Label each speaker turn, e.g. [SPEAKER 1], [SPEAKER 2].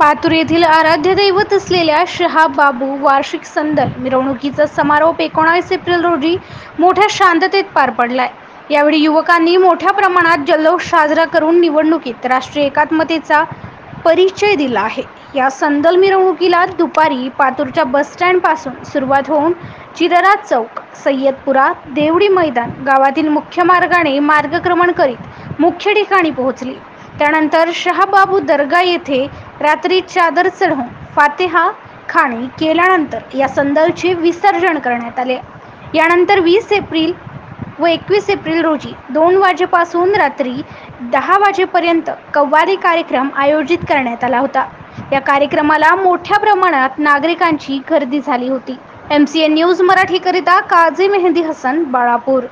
[SPEAKER 1] पातूर येथील आराध्य दैवत असलेल्या शहाबाबू वार्षिक संदल मिरवणुकीचा समारोप 19 एप्रिल रोजी मोठ्या शांततेत पार पडलाय। यावेळी युवकांनी मोठ्या प्रमाणात जल्लोष साजरा करून निवडणुकीत राष्ट्रीय एकात्मतेचा परिचय दिला आहे। या संदल मिरवणुकीला दुपारी पातूरच्या बस स्टँड पासून सुरुवात होऊन चिररा चौक, सय्यदपुरा, देवडी मैदान गावातील मुख्य मार्गाने मार्गक्रमण करीत मुख्य ठिकाणी पोहोचली। त्यानंतर शहाबाबू दर्गा येथे रात्री चादर चढवून फातेहा खाणी केल्यानंतर या संदलचे विसर्जन करण्यात आले। यानंतर 20 एप्रिल व 21 एप्रिल रोजी 2 वाजेपासून रात्री 10 वाजेपर्यंत कव्वाली कार्यक्रम आयोजित करण्यात आला होता। या कार्यक्रमाला मोठ्या प्रमाणात नागरिकांची गर्दी झाली होती। MCN न्यूज मराठी करिता काझी मेहंदी हसन, बाळापूर।